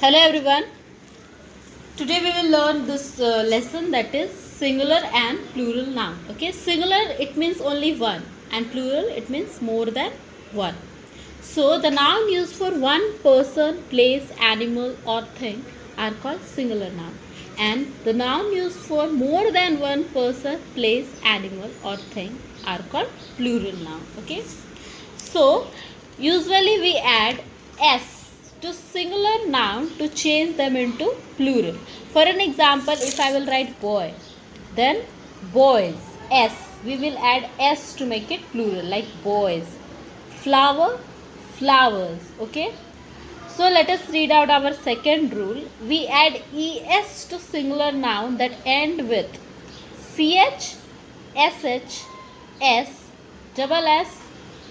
Hello everyone. Today we will learn this lesson, that is singular and plural noun. Okay, singular it means only one and plural it means more than one. So the noun used for one person, place, animal or thing are called singular noun, and the noun used for more than one person, place, animal or thing are called plural noun. Okay, so usually we add s to singular noun to change them into plural. For an example, if I will write boy, then boys, s, we will add s to make it plural, like boys. Flower, flowers. Okay, so let us read out our second rule. We add es to singular noun that end with ch, sh, s, double s,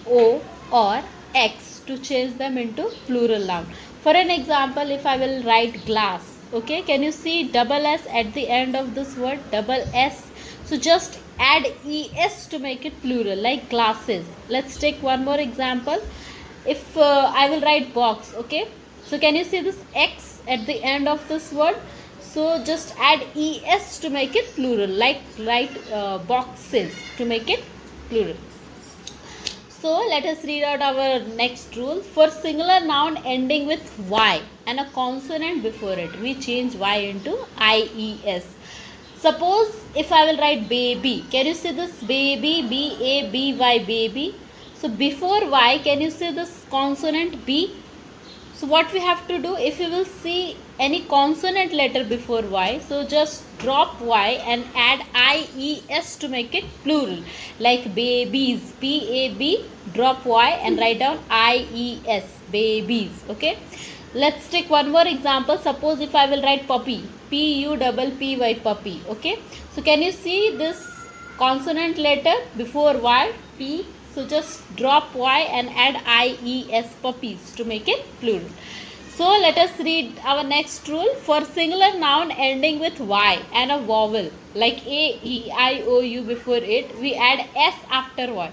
o or x to change them into plural noun. For an example, if I will write glass, okay, can you see double s at the end of this word, double s? So just add es to make it plural, like glasses. Let's take one more example. If I will write box, okay, so can you see this x at the end of this word? So just add es to make it plural, like write boxes to make it plural. So let us read out our next rule. For singular noun ending with y and a consonant before it, we change y into ies. Suppose if I will write baby, can you see this baby, B-A-B-Y, baby? So before y, can you see this consonant b? So what we have to do, if you will see any consonant letter before y, so just drop y and add ies to make it plural, like babies, P-A-B, drop y and write down ies, babies. Okay, let's take one more example. Suppose if I will write puppy, P-U-P-P-Y, puppy. Okay, so can you see this consonant letter before y, p? So just drop y and add ies, puppies, to make it plural. So let us read our next rule. For singular noun ending with y and a vowel like a, e, I, o, u before it, we add s after y.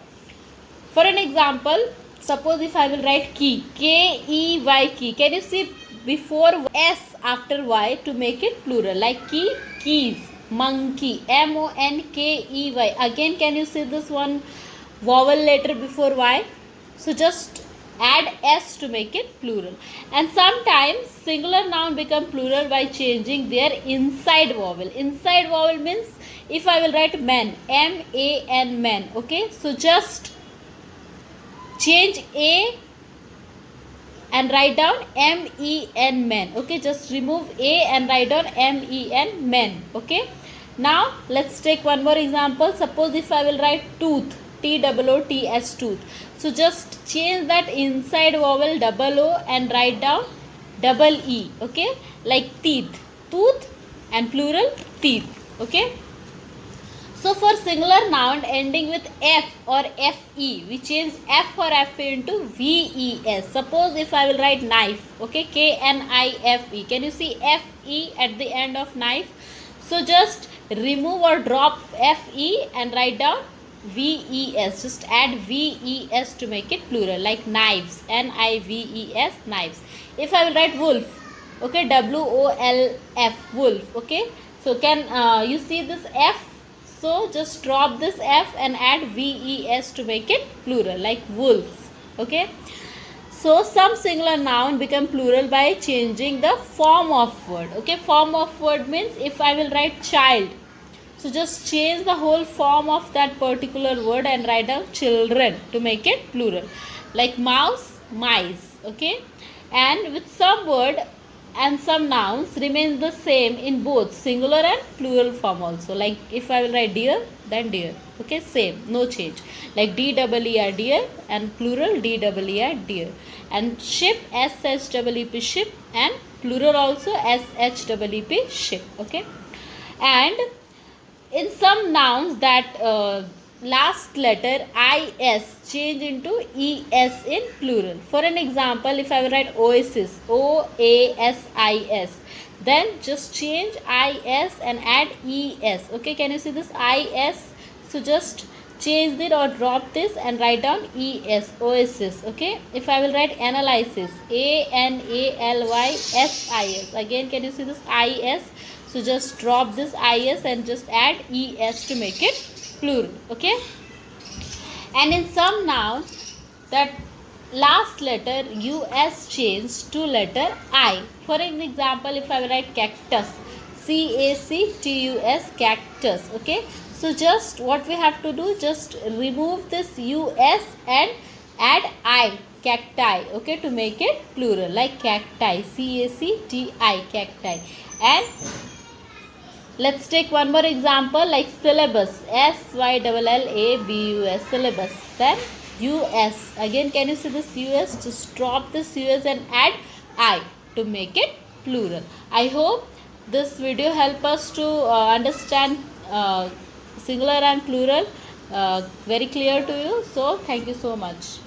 For an example, suppose if I will write key, K-E-Y, key. Can you see before s after y to make it plural, like key, keys, monkey, M-O-N-K-E-Y. Again, can you see this one vowel letter before y? So just add s to make it plural. And sometimes singular noun become plural by changing their inside vowel. Inside vowel means if I will write men, M-A-N, men. Okay, so just change a and write down M-E-N, men. Okay, just remove a and write down M-E-N, men. Okay, now let's take one more example. Suppose if I will write tooth, T-O-O-T-S, tooth. So just change that inside vowel double O and write down double E. Okay, like teeth, tooth, and plural teeth. Okay, so for singular noun ending with f or fe, we change f or fa into ves. Suppose if I will write knife, okay, K-N-I-F-E. Can you see fe at the end of knife? So just remove or drop fe and write down ves. Just add ves to make it plural, like knives, N-I-V-E-S, knives. If I will write wolf, okay, W-O-L-F, wolf. Okay, so can you see this f? So just drop this f and add ves to make it plural, like wolves. Okay, so some singular noun become plural by changing the form of word. Okay, form of word means if I will write child, so just change the whole form of that particular word and write down children to make it plural, like mouse, mice. Okay, and with some word and some nouns remain the same in both singular and plural form also, like if I will write deer, then deer. Okay, same, no change, like D-E-E-R, deer, and plural D-E-E-R, deer. And ship, S-H-E-E-P, ship, and plural also S-H-E-E-P, ship. Okay, and in some nouns that last letter is change into es in plural. For an example, if I will write oasis, O-A-S-I-S, then just change is and add es. Okay, can you see this is? So just change it or drop this and write down es, oasis. Okay, if I will write analysis, analysis, again can you see this is? So just drop this is and just add es to make it plural. Okay, and in some noun that last letter us changed to letter I. For an example, if I will write cactus, cactus, cactus. Okay, so just what we have to do, just remove this us and add I, cacti. Okay, to make it plural, like cacti, cacti, cacti. And let's take one more example, like syllabus, syllabus, syllabus. Then us, again can you see this us? Just drop this us and add I to make it plural. I hope this video help us to understand singular and plural very clear to you. So thank you so much.